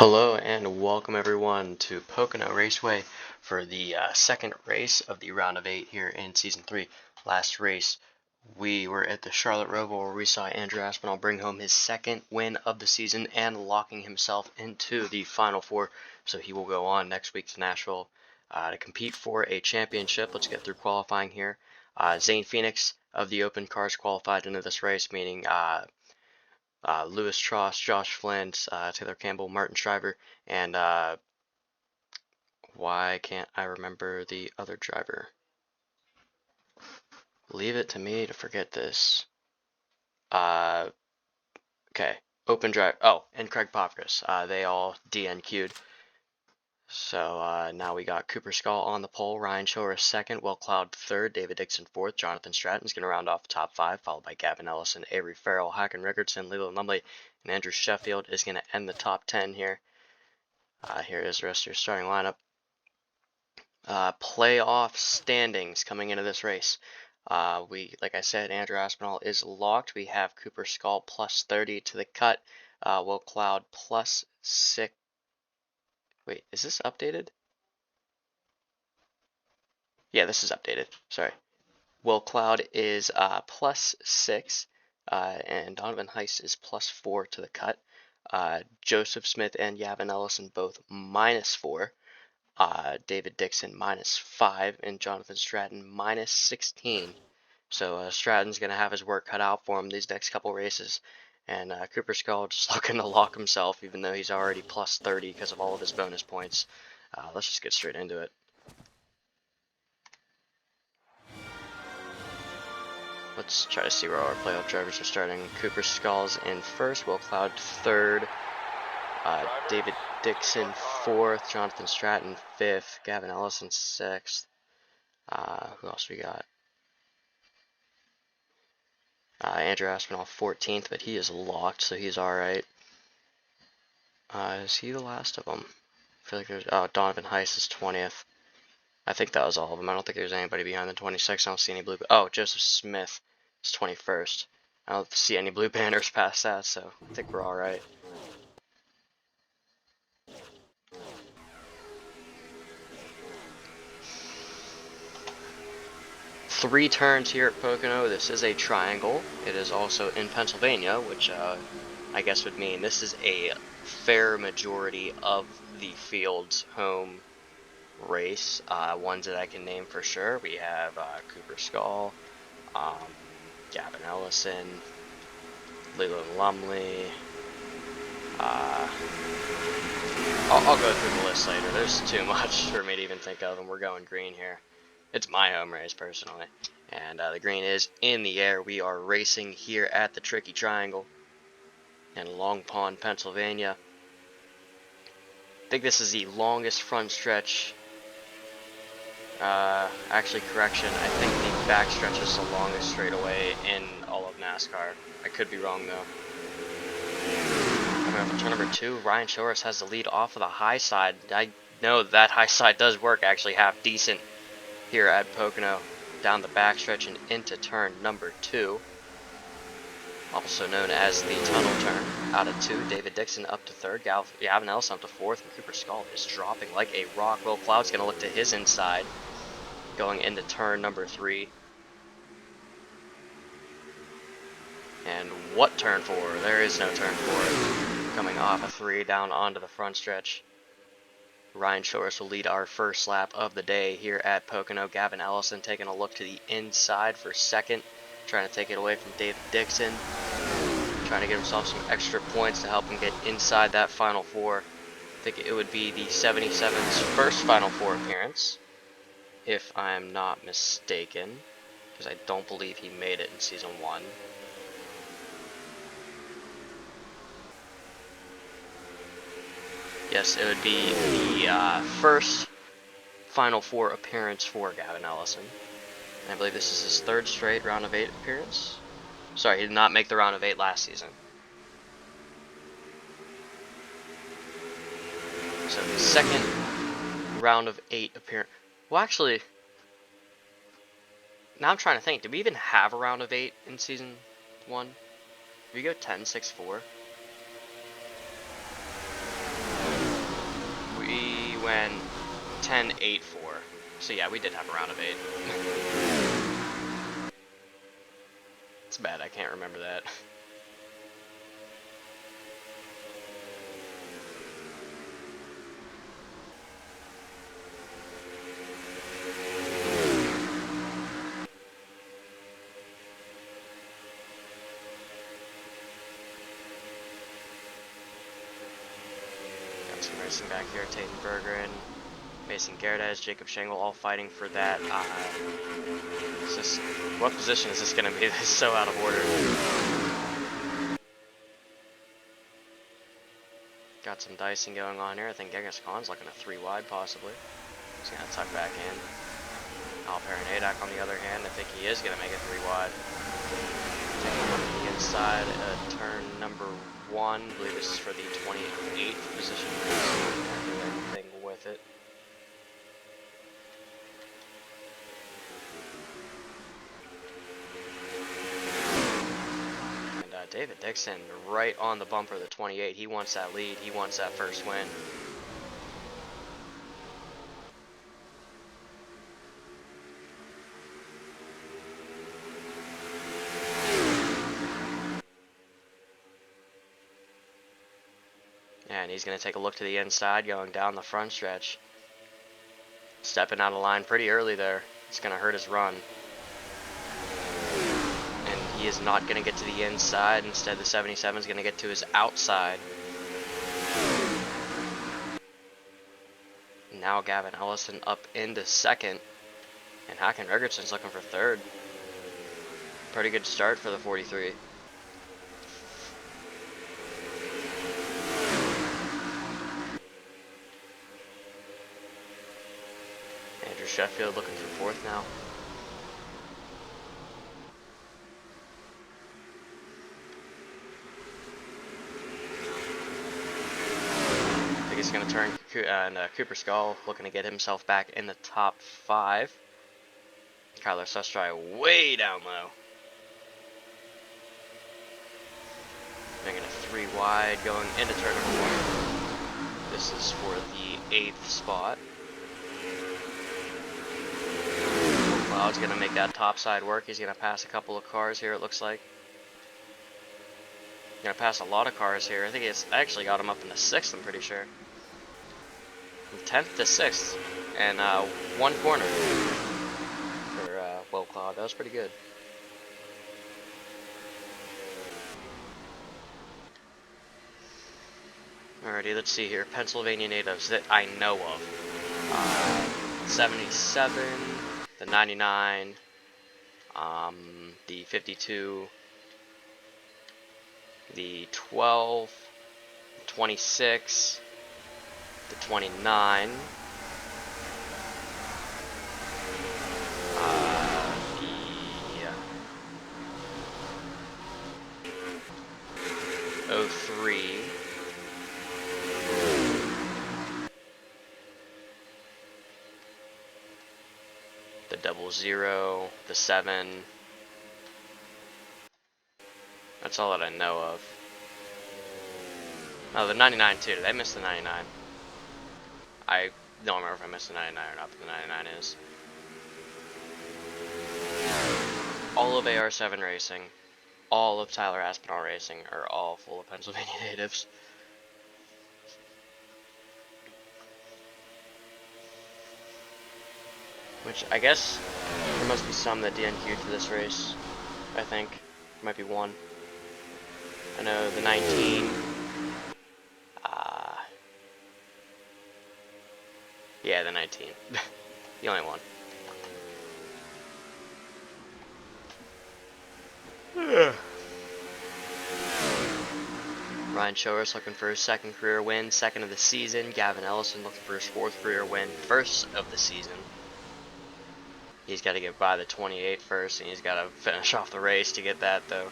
Hello and welcome everyone to Pocono Raceway for the second race of the round of 8 here in Season 3. Last race we were at the Charlotte Roval where we saw Andrew Aspinall bring home his second win of the season and locking himself into the Final Four. So he will go on next week to Nashville to compete for a championship. Let's get through qualifying here. Zane Phoenix of the Open Cars qualified into this race, meaning Lewis Tross, Josh Flint, Taylor Campbell, Martin Shriver, and why can't I remember the other driver? Leave it to me to forget this. Okay, Open Drive. Oh, and Craig Popkins. They all DNQ'd. So now we got Cooper Skull on the pole, Ryan Shore second, Will Cloud third, David Dixon fourth, Jonathan Stratton's going to round off the top 5, followed by Gavin Ellison, Avery Farrell, Hacken Rickardson, Leland Lumley, and Andrew Sheffield is going to end the top 10 here. Here is the rest of your starting lineup. Playoff standings coming into this race. Like I said, Andrew Aspinall is locked. We have Cooper Skull plus 30 to the cut, Will Cloud plus 6. Wait, is this updated? Yeah, this is updated. Sorry. Will Cloud is plus 6, and Donovan Heiss is plus 4 to the cut. Joseph Smith and Gavin Ellison both minus 4. David Dixon minus 5, and Jonathan Stratton minus 16. So Stratton's going to have his work cut out for him these next couple races. And Cooper Skull just looking to lock himself, even though he's already plus 30 because of all of his bonus points. Let's just get straight into it. Let's try to see where our playoff drivers are starting. Cooper Skull's in first, Will Cloud third, David Dixon fourth, Jonathan Stratton fifth, Gavin Ellison sixth. Who else we got? Andrew Aspinall 14th, but he is locked, so he's alright. Is he the last of them? I feel like there's... Oh, Donovan Heiss is 20th. I think that was all of them. I don't think there's anybody behind the 26th. I don't see any blue... Oh, Joseph Smith is 21st. I don't see any blue banners past that, so I think we're alright. Three turns here at Pocono. This is a triangle. It is also in Pennsylvania, which I guess would mean this is a fair majority of the field's home race. Ones that I can name for sure. We have Cooper Skull, Gavin Ellison, Leland Lumley. I'll go through the list later. There's too much for me to even think of, and we're going green here. It's my home race, personally. And the green is in the air. We are racing here at the Tricky Triangle in Long Pond, Pennsylvania. I think this is the longest front stretch. Actually, correction. I think the back stretch is the longest straightaway in all of NASCAR. I could be wrong, though. Coming up on turn number 2, Ryan Shores has the lead off of the high side. I know that high side does work actually half decent here at Pocono, down the backstretch and into turn number 2, also known as the tunnel turn. Out of 2, David Dixon up to 3rd, Gavin Ellison up to 4th, and Cooper Skull is dropping like a rock. Will Cloud's going to look to his inside, going into turn number 3. And what turn 4? There is no turn 4. Coming off a 3 down onto the front stretch. Ryan Shores will lead our first lap of the day here at Pocono. Gavin Ellison taking a look to the inside for second, trying to take it away from David Dixon, trying to get himself some extra points to help him get inside that Final Four. I think it would be the 77's first Final Four appearance, if I'm not mistaken, because I don't believe he made it in Season 1. Yes, it would be the first Final Four appearance for Gavin Ellison. And I believe this is his 3rd straight round of 8 appearance. Sorry, he did not make the round of 8 last season. So the 2nd round of 8 appearance. Well, actually, now I'm trying to think. Did we even have a round of 8 in Season 1? Did we go 10-6-4? went 10-8-4. So yeah, we did have a round of 8. It's bad I can't remember that. Got some racing back here. Taten Bergeron, Mason Gerdes, Jacob Schenkel, all fighting for that. What position is this going to be? This is so out of order. Got some dicing going on here. I think Genghis Khan's looking at 3 wide, possibly. He's going to tuck back in. Alperen Adak, on the other hand, I think he is going to make it 3 wide. Taking a look at the inside, turn number 1. I believe this is for the 28th position. Can't do anything with it. David Dixon right on the bumper of the 28. He wants that lead. He wants that first win. And he's going to take a look to the inside, going down the front stretch. Stepping out of line pretty early there. It's going to hurt his run. He is not going to get to the inside. Instead, the 77 is going to get to his outside. Now Gavin Ellison up into second. And Hakan Regertson's looking for third. Pretty good start for the 43. Andrew Sheffield looking for fourth now. He's going to turn, and Cooper Skull looking to get himself back in the top 5. Kyler Sustry way down low. Making a 3 wide going into turn number 1. This is for the 8th spot. Cloud's going to make that top side work. He's going to pass a couple of cars here, it looks like. Going to pass a lot of cars here. I think it's actually got him up in the 6th, I'm pretty sure. From 10th to 6th, and 1 corner for Will Cloud. That was pretty good. Alrighty, let's see here. Pennsylvania natives that I know of. 77, the 99, the 52, the 12, the 26, the 29, the 03, the 00, the 7. That's all that I know of. Oh, the 99 too. Did I miss the 99? I don't remember if I missed the 99 or not, but the 99 is. All of AR7 Racing, all of Tyler Aspinall Racing are all full of Pennsylvania natives. Which, I guess, there must be some that DNQ'd for this race, I think. Might be one. I know the 19... yeah, the 19. The only one. Ryan Showers looking for his 2nd career win, 2nd of the season. Gavin Ellison looking for his 4th career win, 1st of the season. He's got to get by the 28 first, and he's got to finish off the race to get that, though.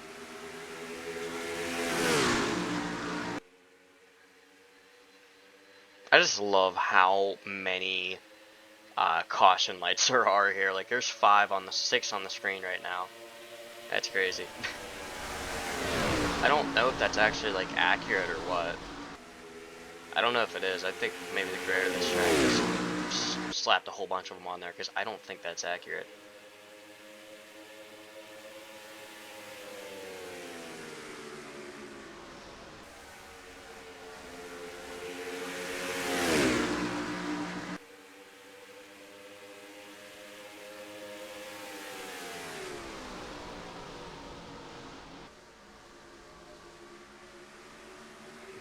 I just love how many caution lights there are here. Like, there's 6 on the screen right now. That's crazy. I don't know if that's actually, like, accurate or what. I don't know if it is. I think maybe the creator of this track just slapped a whole bunch of them on there, because I don't think that's accurate.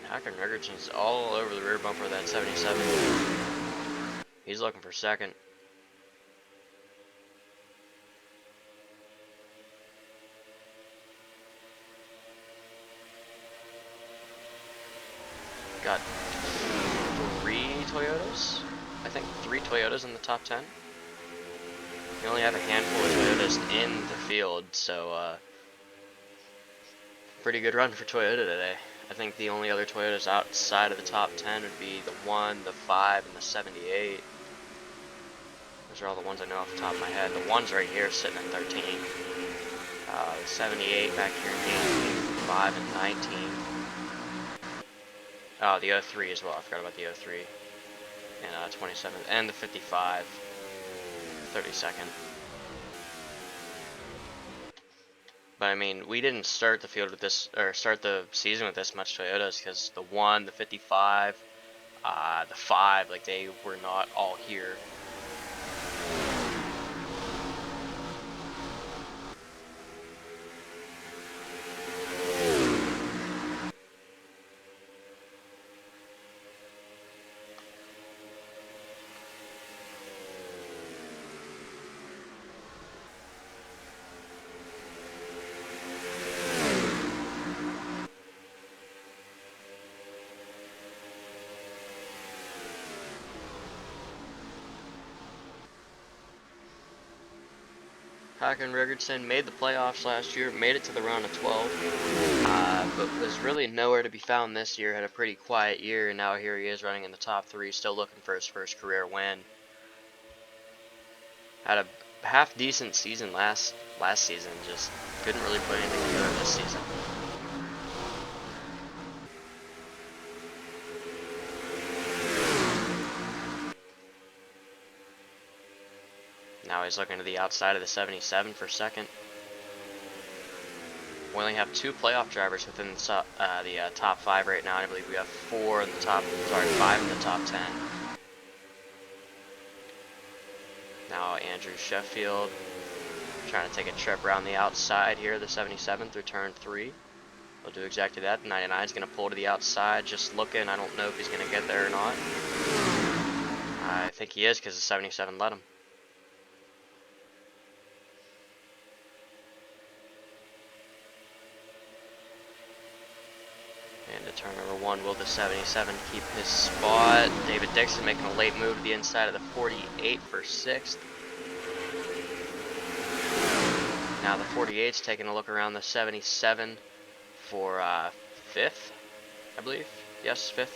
Hacker Nurgertson's all over the rear bumper of that 77. He's looking for second. Got 3 Toyotas? I think 3 Toyotas in the top 10. We only have a handful of Toyotas in the field, so pretty good run for Toyota today. I think the only other Toyotas outside of the top 10 would be the 1, the 5, and the 78. Those are all the ones I know off the top of my head. The 1's right here sitting at 13. The 78 back here in 18, 5, and 19. Oh, the 03 as well. I forgot about the 03. And 27th. And the 55. 32nd. But I mean, we didn't start the field with this, or start the season with this much Toyotas, because the 1, the 55, the 5, like, they were not all here. Hakan Rigertson made the playoffs last year, made it to the round of 12, but was really nowhere to be found this year. Had a pretty quiet year, and now here he is running in the top 3, still looking for his first career win. Had a half decent season last season, just couldn't really put anything together this season. Now he's looking to the outside of the 77 for second. We only have 2 playoff drivers within the top 5 right now. I believe we have 5 in the top 10. Now Andrew Sheffield trying to take a trip around the outside here, the 77 through turn 3. He'll do exactly that. The 99 is going to pull to the outside, just looking. I don't know if he's going to get there or not. I think he is, because the 77 let him. Into turn number 1, will the 77 keep his spot? David Dixon making a late move to the inside of the 48 for 6th. Now the 48's taking a look around the 77 for 5th, I believe. Yes, 5th.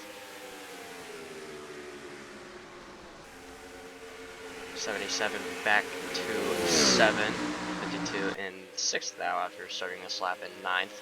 77 back to 7, 52 in 6th now after starting this lap in 9th.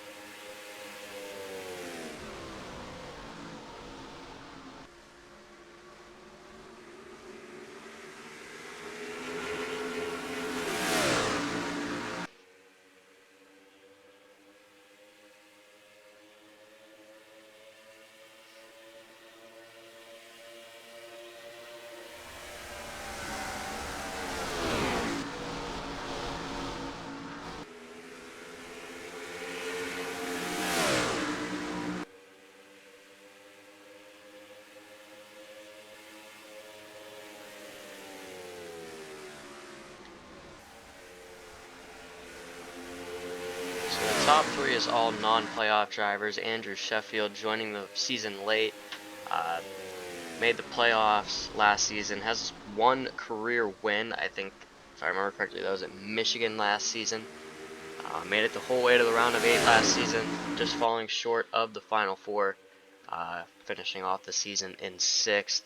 Top 3 is all non-playoff drivers. Andrew Sheffield joining the season late, made the playoffs last season, has 1 career win. I think, if I remember correctly, that was at Michigan last season. Made it the whole way to the round of 8 last season, just falling short of the final 4, finishing off the season in 6th.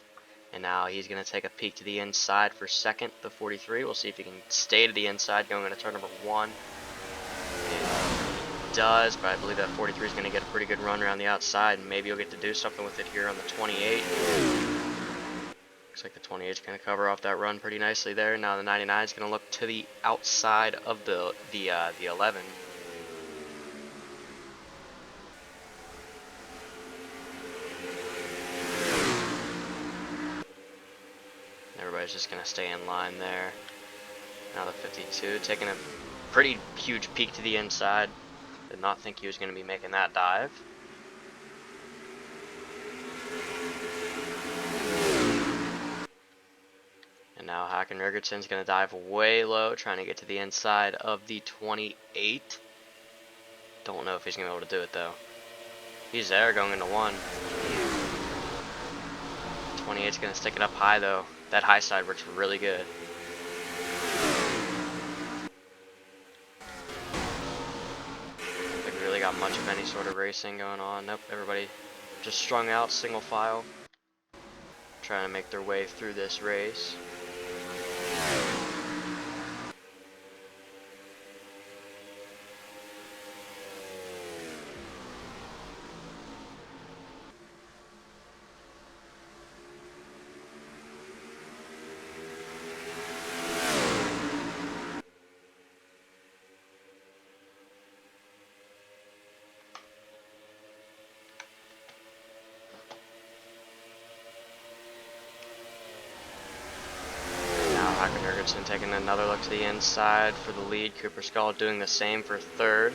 And now he's going to take a peek to the inside for second, the 43. We'll see if he can stay to the inside going into turn number 1. does, but I believe that 43 is going to get a pretty good run around the outside, and maybe you'll get to do something with it here on the 28. Looks like the 28 is going to cover off that run pretty nicely there. Now the 99 is going to look to the outside of the 11. Everybody's just going to stay in line there. Now the 52 taking a pretty huge peek to the inside. Did not think he was going to be making that dive. And now Hackenbergerson's going to dive way low, trying to get to the inside of the 28. Don't know if he's going to be able to do it though. He's there going into 1. 28's going to stick it up high though. That high side works really good. Like we really got much of any sort of racing going on. Nope, everybody just strung out, single file, trying to make their way through this race. Hackenbergerson taking another look to the inside for the lead. Cooper Skull doing the same for third.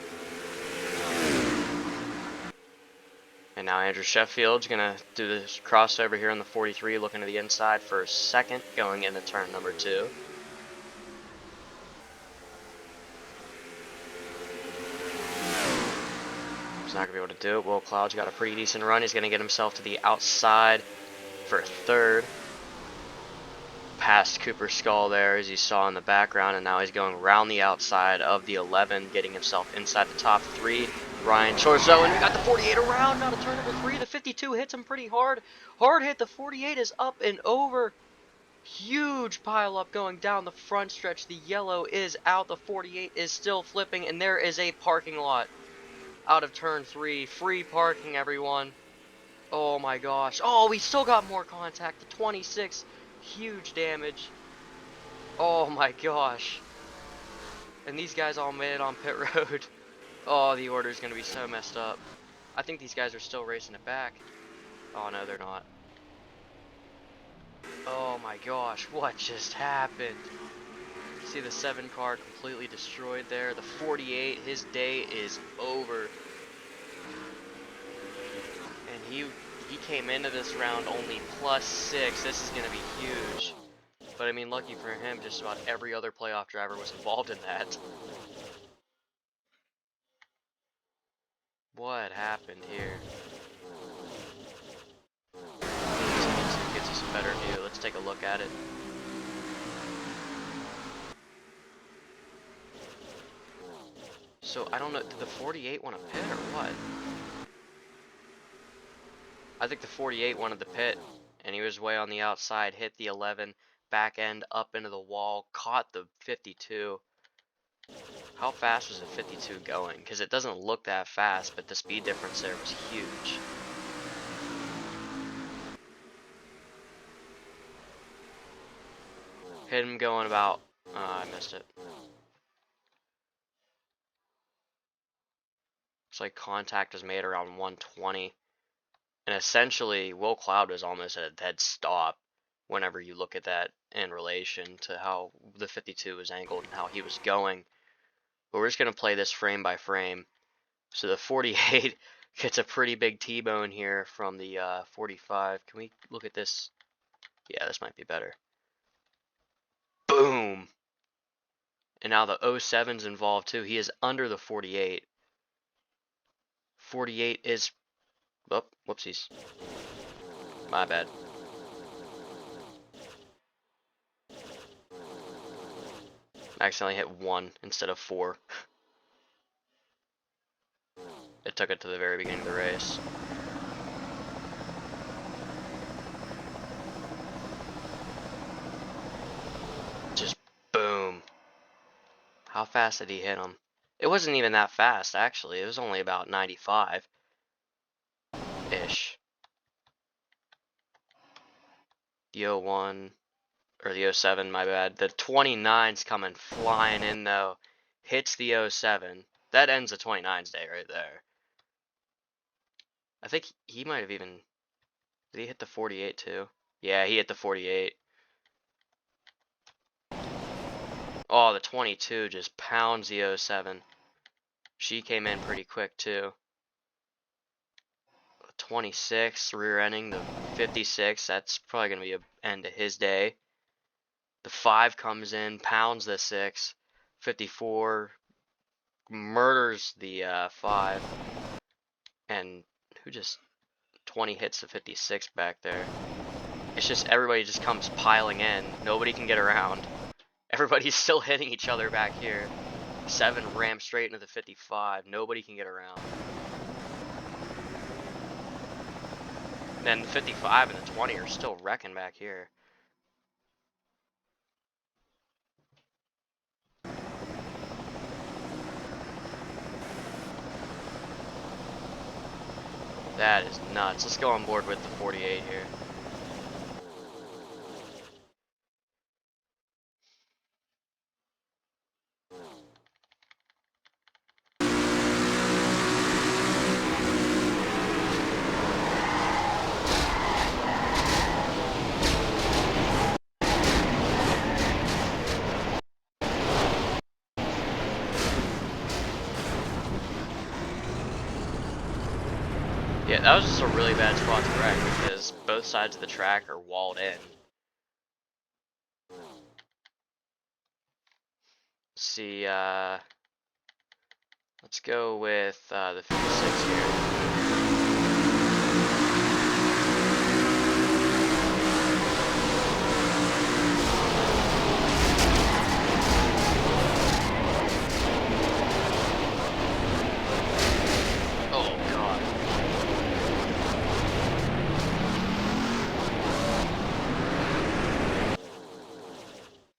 And now Andrew Sheffield's going to do this crossover here on the 43, looking to the inside for second, going into turn number 2. He's not going to be able to do it. Will Cloud's got a pretty decent run. He's going to get himself to the outside for third. Past Cooper Skull there, as you saw in the background, and now he's going around the outside of the 11, getting himself inside the top 3. Ryan Chorzo, and we got the 48 around, now to turn number 3. The 52 hits him pretty hard. Hard hit, the 48 is up and over. Huge pile up going down the front stretch. The yellow is out, the 48 is still flipping, and there is a parking lot out of turn 3. Free parking, everyone. Oh my gosh. Oh, we still got more contact. The 26. Huge damage. Oh my gosh. And these guys all made it on pit road. Oh, the order is going to be so messed up. I think these guys are still racing it back. Oh no, they're not. Oh my gosh, what just happened? See the 7 car completely destroyed there. The 48, his day is over. And he came into this round only +6. This is going to be huge. But I mean, lucky for him, just about every other playoff driver was involved in that. What happened here? Gets us a better view. Let's take a look at it. So I don't know, did the 48 want to pit or what? I think the 48 wanted the pit, and he was way on the outside, hit the 11, back end up into the wall, caught the 52. How fast was the 52 going? Because it doesn't look that fast, but the speed difference there was huge. Hit him going about, I missed it. Looks like contact was made around 120. And essentially, Will Cloud was almost at a dead stop whenever you look at that in relation to how the 52 was angled and how he was going. But we're just going to play this frame by frame. So the 48 gets a pretty big T-bone here from the 45. Can we look at this? Yeah, this might be better. Boom! And now the 07's involved too. He is under the 48. 48 is... Oh, whoopsies. My bad. I accidentally hit 1 instead of 4. It took it to the very beginning of the race. Just boom. How fast did he hit him? It wasn't even that fast, actually. It was only about 95-ish. The 01, or the 07, my bad. The 29's coming flying in, though. Hits the 07. That ends the 29's day right there. I think he might have even... Did he hit the 48, too? Yeah, he hit the 48. Oh, the 22 just pounds the 07. She came in pretty quick, too. 26 rear-ending the 56. That's probably going to be an end to his day. The 5 comes in, pounds the 6. 54 murders the 5. And who just 20 hits the 56 back there. It's just everybody just comes piling in. Nobody can get around. Everybody's still hitting each other back here. 7 rams straight into the 55. Nobody can get around. Then the 55 and the 20 are still wrecking back here. That is nuts. Let's go on board with the 48 here. Yeah, that was just a really bad spot to wreck because both sides of the track are walled in. Let's see, let's go with the 56 here.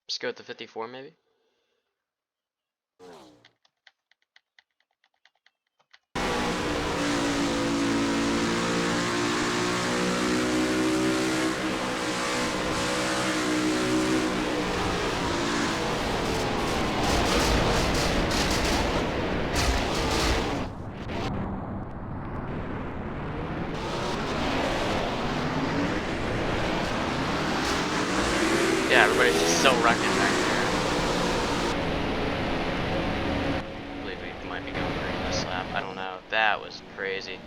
Let's go with the 54 maybe? Yeah, everybody's just still wrecking back there. I believe we might be going green this lap. I don't know. That was crazy.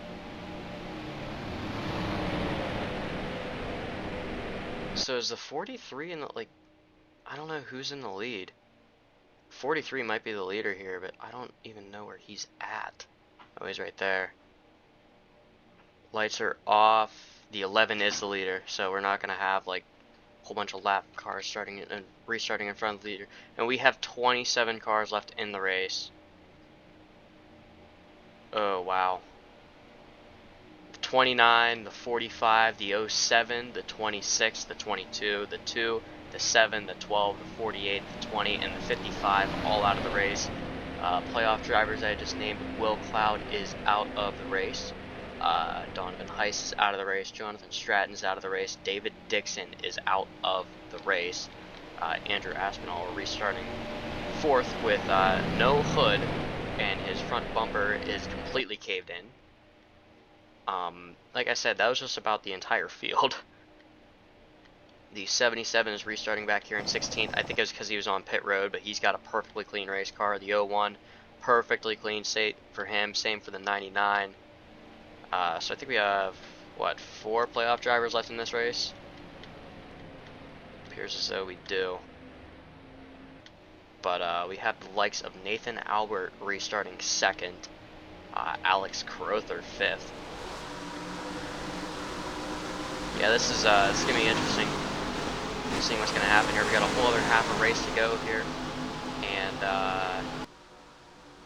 So is the 43 in the, like, I don't know who's in the lead. 43 might be the leader here, but I don't even know where he's at. Oh, he's right there. Lights are off. The 11 is the leader, so we're not going to have, like, whole bunch of lap cars starting and restarting in front of the leader, and we have 27 cars left in the race. Oh wow. The 29, the 45, the 07, the 26, the 22, the 2, the 7, the 12, the 48, the 20, and the 55 all out of the race. Playoff drivers I just named. Will Cloud is out of the race. Donovan Heiss is out of the race. Jonathan Stratton is out of the race. David Dixon is out of the race. Andrew Aspinall restarting 4th with no hood, and his front bumper is completely caved in. Like I said, that was just about the entire field. The 77 is restarting back here in 16th. I think it was because he was on pit road, but he's got a perfectly clean race car. The 01, perfectly clean state for him. Same for the 99. So I think we have, what, 4 playoff drivers left in this race? Appears as though we do. But we have the likes of Nathan Albert restarting 2nd. Alex Crowther 5th. Yeah, this is going to be interesting. Seeing what's going to happen here. We got a whole other half a race to go here. And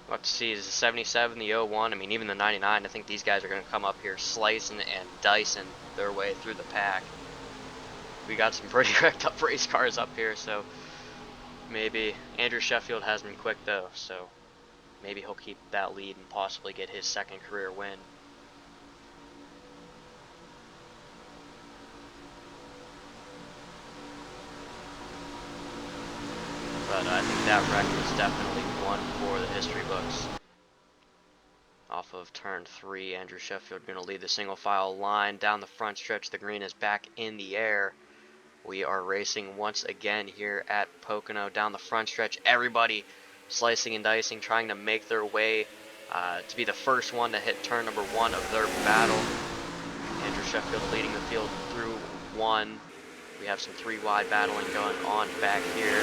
we'll have to see, is the 77, the 01, I mean even the 99, I think these guys are going to come up here slicing and dicing their way through the pack. We got some pretty wrecked up race cars up here, so maybe. Andrew Sheffield has been quick though, so maybe he'll keep that lead and possibly get his second career win. But I think that wreck was definitely one for the history books. Off of turn 3, Andrew Sheffield going to lead the single file line down the front stretch. The green is back in the air. We are racing once again here at Pocono down the front stretch. Everybody slicing and dicing, trying to make their way to be the first one to hit turn number 1 of their battle. Andrew Sheffield leading the field through 1. We have some 3 wide battling going on back here.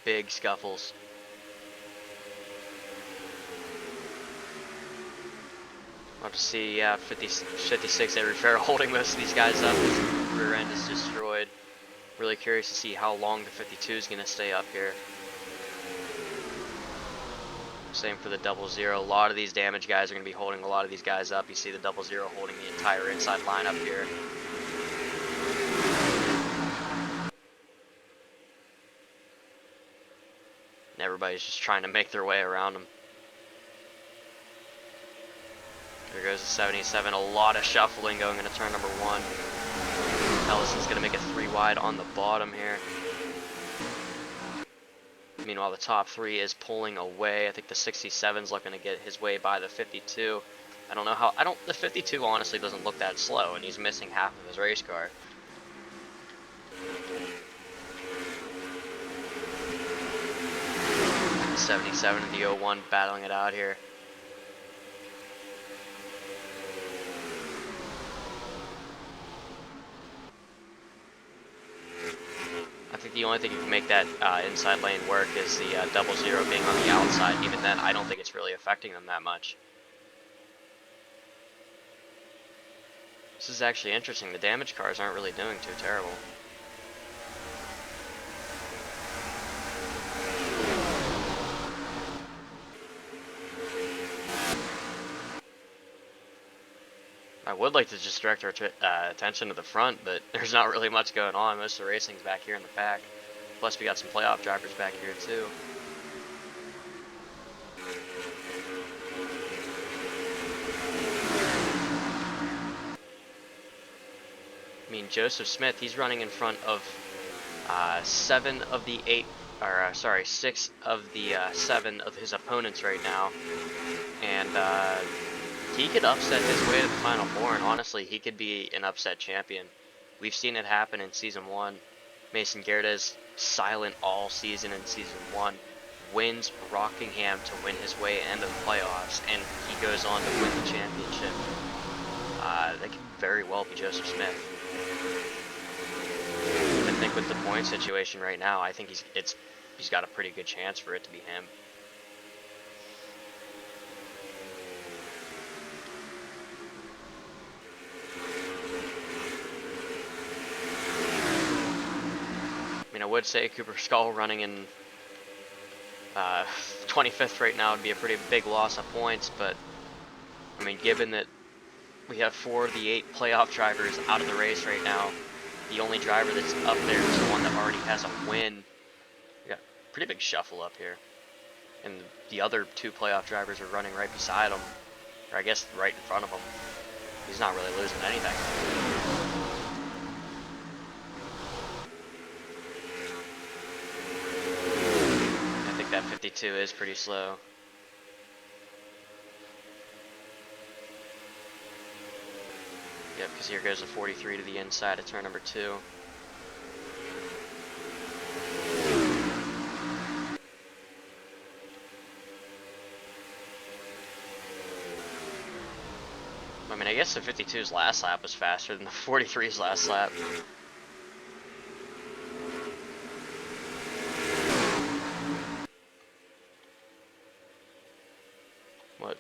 Big scuffles. Love to see 56 every fair holding most of these guys up. His rear end is destroyed. Really curious to see how long the 52 is going to stay up here. Same for the 00. A lot of these damage guys are going to be holding a lot of these guys up. You see the 00 holding the entire inside line up here. And everybody's just trying to make their way around him. There goes the 77. A lot of shuffling going into turn number 1. Ellison's going to make it 3 wide on the bottom here. Meanwhile, the top 3 is pulling away. I think the 67's looking to get his way by the 52. I don't know how. The 52 honestly doesn't look that slow, and he's missing half of his race car. The 77 and the 01 battling it out here. I think the only thing you can make that inside lane work is the 00 being on the outside. Even then, I don't think it's really affecting them that much. This is actually interesting. The damage cars aren't really doing too terrible. I would like to just direct our attention to the front, but there's not really much going on. Most of the racing's back here in the back. Plus, we got some playoff drivers back here, too. I mean, Joseph Smith, he's running in front of 6 of the 7 of his opponents right now. And he could upset his way to the Final Four, and honestly, he could be an upset champion. We've seen it happen in Season 1. Mason Gerdes, silent all season in Season 1, wins Rockingham to win his way into the playoffs, and he goes on to win the championship. That could very well be Joseph Smith. I think with the point situation right now, I think he's got a pretty good chance for it to be him. I would say Cooper Skull running in 25th right now would be a pretty big loss of points, but I mean, given that we have 4 of the 8 playoff drivers out of the race right now, the only driver that's up there is the one that already has a win. We got a pretty big shuffle up here, and the other 2 playoff drivers are running right beside him, or I guess right in front of him. He's not really losing anything. That 52 is pretty slow. Yep, because here goes the 43 to the inside of turn number 2. I mean, I guess the 52's last lap was faster than the 43's last lap. What?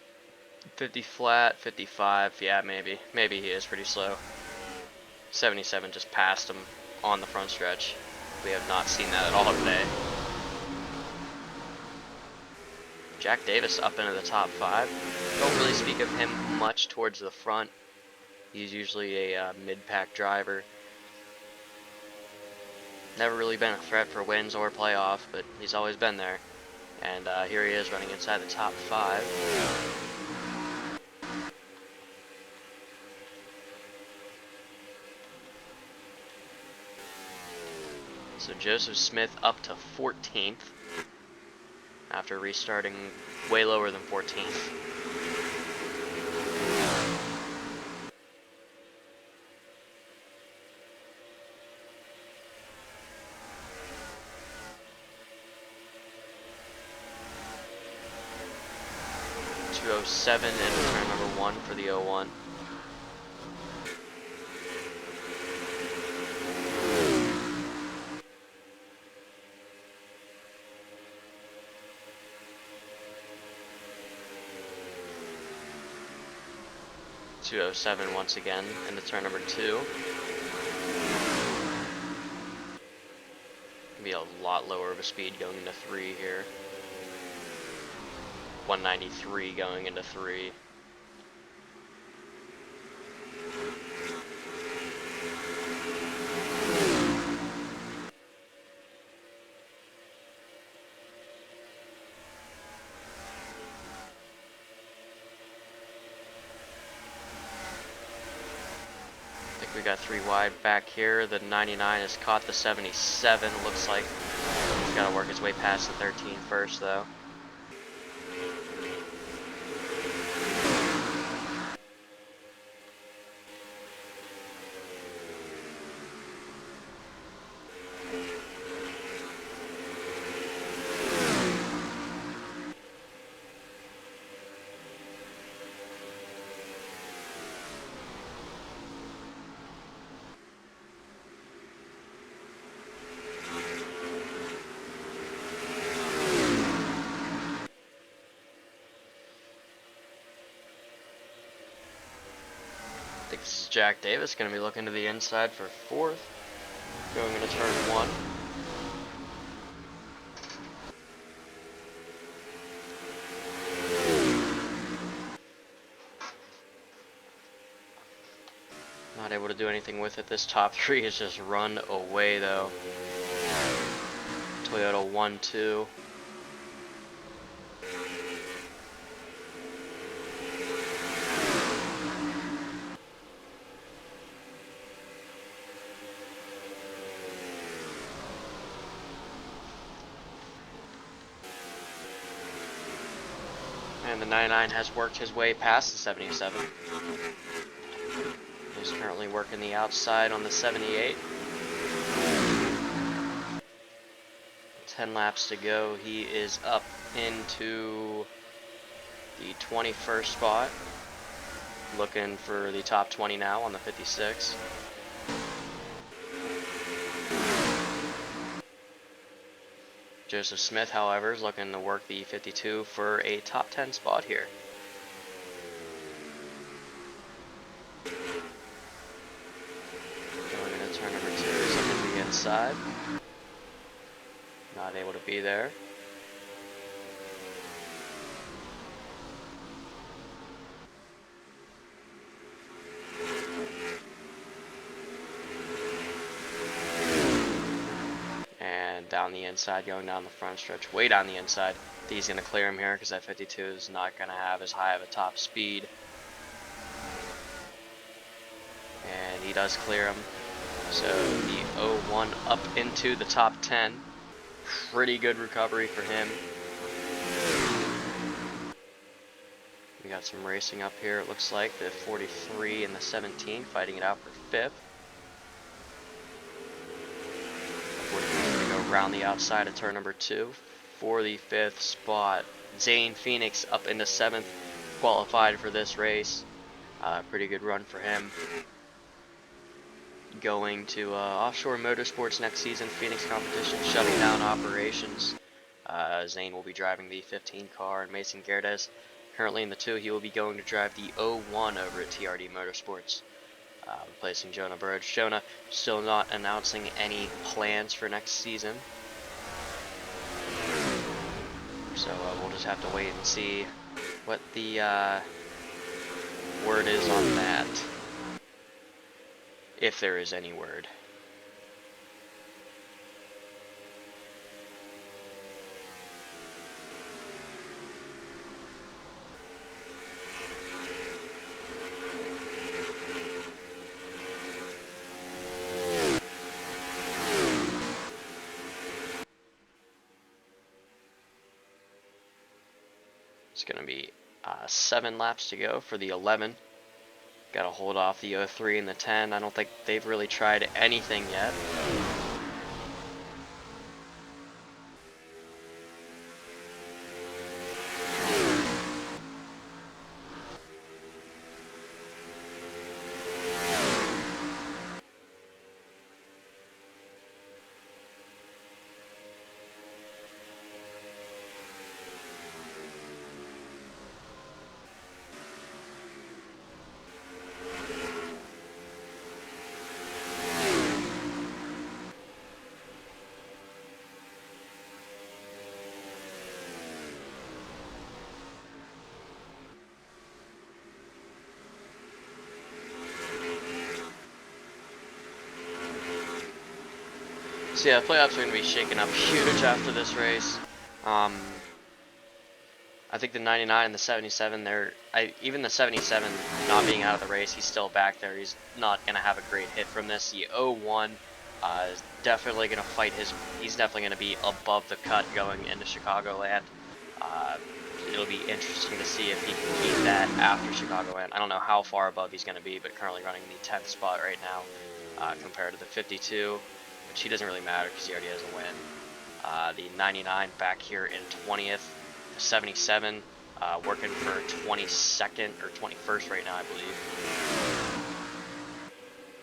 50 flat, 55, yeah, maybe. Maybe he is pretty slow. 77 just passed him on the front stretch. We have not seen that at all today. Jack Davis up into the top 5. Don't really speak of him much towards the front. He's usually a mid-pack driver. Never really been a threat for wins or playoff, but he's always been there. And here he is running inside the top 5. So Joseph Smith up to 14th after restarting way lower than 14th. .207 and turn number 1 for the 01. .207 once again into turn number 2. Be a lot lower of a speed going into 3 here. 193 going into 3. I think we got 3 wide back here. The 99 has caught the 77. Looks like he's got to work his way past the 13 first, though. I think this is Jack Davis going to be looking to the inside for 4th, going into turn 1. Not able to do anything with it. This top 3 is just run away though. Toyota 1-2. And the 99 has worked his way past the 77. He's currently working the outside on the 78. 10 laps to go. He is up into the 21st spot. Looking for the top 20 now on the 56. Joseph Smith, however, is looking to work the 52 for a top 10 spot here. Going into turn number 2, is up to the inside. Not able to be there. Down the inside, going down the front stretch, way down the inside. He's going to clear him here because that 52 is not going to have as high of a top speed. And he does clear him. So the 01 up into the top 10. Pretty good recovery for him. We got some racing up here, it looks like. The 43 and the 17 fighting it out for 5th. Around the outside of turn number 2 for the 5th spot. Zane Phoenix up into 7th, qualified for this race. Pretty good run for him. Going to Offshore Motorsports next season, Phoenix Competition shutting down operations. Zane will be driving the 15 car, and Mason Gerdes currently in the 2. He will be going to drive the 01 over at TRD Motorsports. Replacing Jonah Burge. Jonah still not announcing any plans for next season. So we'll just have to wait and see what the word is on that. If there is any word. It's going to be 7 laps to go for the 11. Got to hold off the 03 and the 10. I don't think they've really tried anything yet. So yeah, the playoffs are going to be shaken up huge after this race. I think the 99 and the 77, even the 77 not being out of the race, he's still back there. He's not going to have a great hit from this. The 01 is definitely going to fight he's definitely going to be above the cut going into Chicagoland. It'll be interesting to see if he can keep that after Chicagoland. I don't know how far above he's going to be, but currently running the 10th spot right now compared to the 52. He doesn't really matter because he already has a win. The 99 back here in 20th. The 77 working for 22nd or 21st right now, I believe.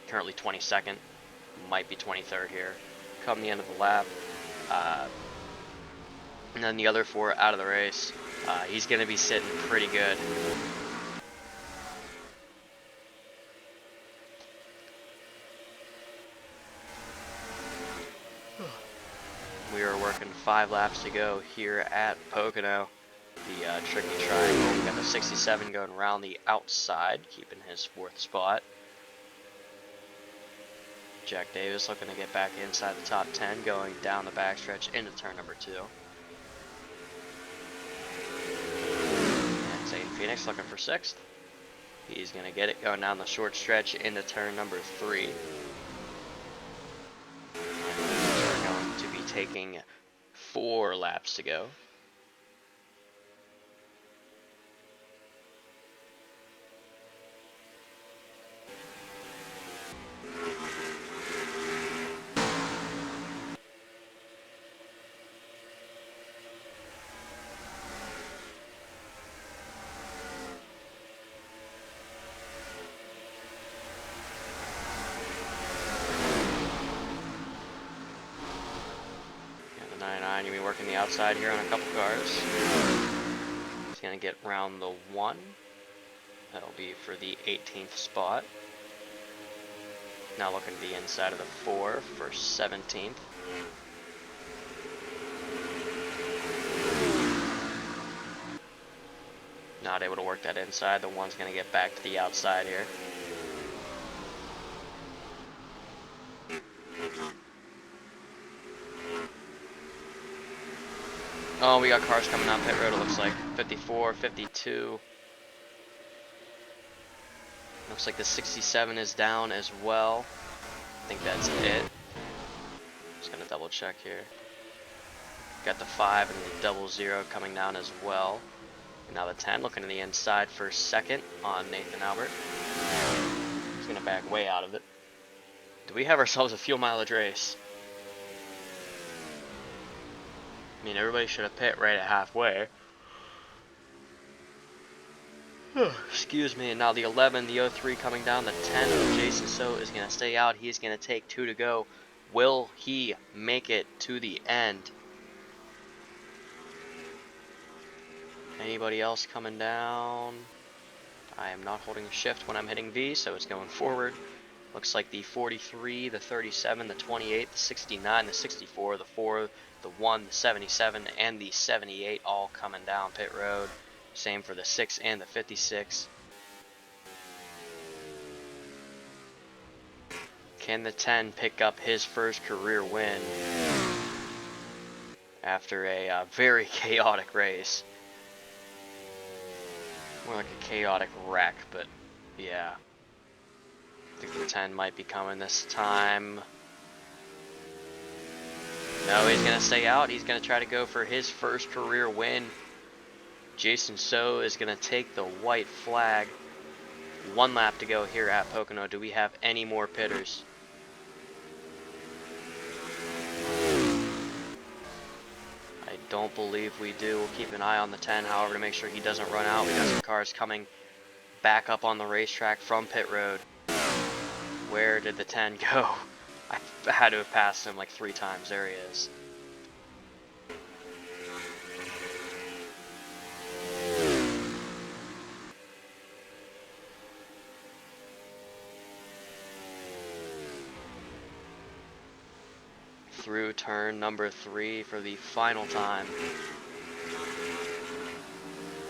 Currently 22nd. Might be 23rd here. Come the end of the lap. And then the other 4 out of the race. He's going to be sitting pretty good. We are working 5 laps to go here at Pocono, the tricky triangle. We got the 67 going around the outside, keeping his 4th spot. Jack Davis looking to get back inside the top 10, going down the backstretch into turn number 2. And Zane Phoenix looking for 6th. He's going to get it going down the short stretch into turn number 3. Taking 4 laps to go. You'll be working the outside here on a couple cars. He's going to get round the 1. That'll be for the 18th spot. Now looking to the inside of the 4 for 17th. Not able to work that inside. The 1's going to get back to the outside here. Oh, we got cars coming down pit road, it looks like. 54, 52. Looks like the 67 is down as well. I think that's it. Just gonna double check here. Got the 5 and the 00 coming down as well. And now the 10 looking to the inside for 2nd on Nathan Albert. He's gonna back way out of it. Do we have ourselves a fuel mileage race? I mean, everybody should have pit right at halfway. Excuse me. And now the 11, the 03 coming down. The 10 of Jason So is going to stay out. He's going to take 2 to go. Will he make it to the end? Anybody else coming down? I am not holding shift when I'm hitting V, so it's going forward. Looks like the 43, the 37, the 28, the 69, the 64, the 4, the 1, the 77, and the 78 all coming down pit road. Same for the 6 and the 56. Can the 10 pick up his first career win after a very chaotic race? More like a chaotic wreck, but yeah. I think the 10 might be coming this time. No, he's going to stay out. He's going to try to go for his first career win. Jason So is going to take the white flag. 1 lap to go here at Pocono. Do we have any more pitters? I don't believe we do. We'll keep an eye on the 10, however, to make sure he doesn't run out. We got some cars coming back up on the racetrack from pit road. Where did the 10 go? I had to have passed him like 3 times. There he is. Through turn number 3 for the final time.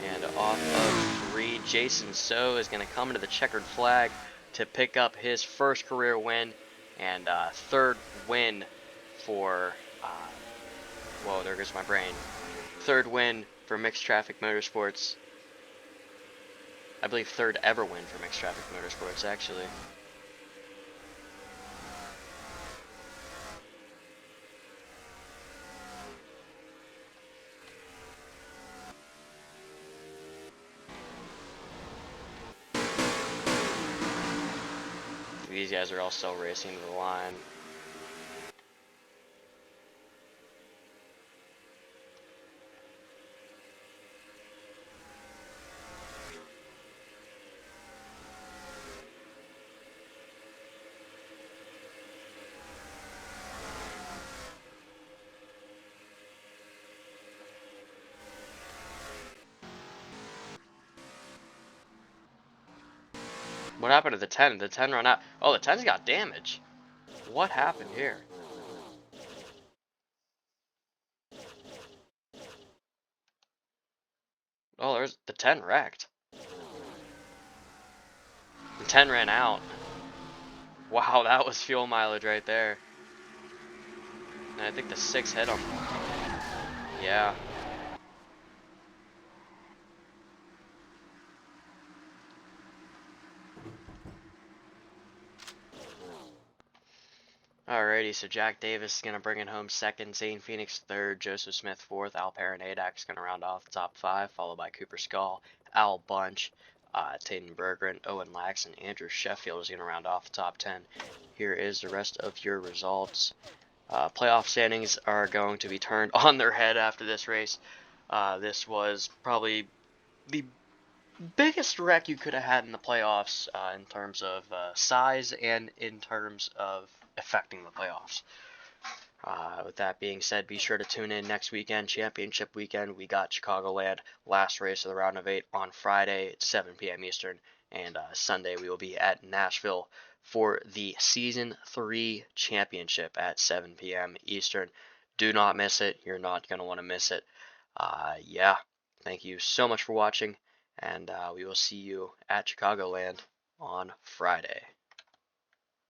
And off of 3, Jason So is going to come into the checkered flag to pick up his first career win and 3rd win for, whoa, there goes my brain. 3rd win for Mixed Traffic Motorsports. I believe 3rd ever win for Mixed Traffic Motorsports, actually. These guys are all still racing to the line. What happened to the 10? Did the 10 run out? Oh, the 10's got damage. What happened here? Oh, there's the 10 wrecked. The 10 ran out. Wow, that was fuel mileage right there. And I think the 6 hit him. Yeah. Alrighty, so Jack Davis is going to bring it home 2nd, Zane Phoenix 3rd, Joseph Smith 4th, Al Perrin-Adak is going to round off the top 5, followed by Cooper Skull, Al Bunch, Tayden Berggren, Owen Lax, and Andrew Sheffield is going to round off the top 10. Here is the rest of your results. Playoff standings are going to be turned on their head after this race. This was probably the biggest wreck you could have had in the playoffs in terms of size and in terms of affecting the playoffs. With that being said, be sure to tune in next weekend, championship weekend. We got Chicagoland, last race of the round of 8 on Friday at 7 p.m. Eastern, and Sunday we will be at Nashville for the Season 3 championship at 7 p.m. Eastern. Do not miss it. You're not going to want to miss it. Yeah, thank you so much for watching, and we will see you at Chicagoland on Friday.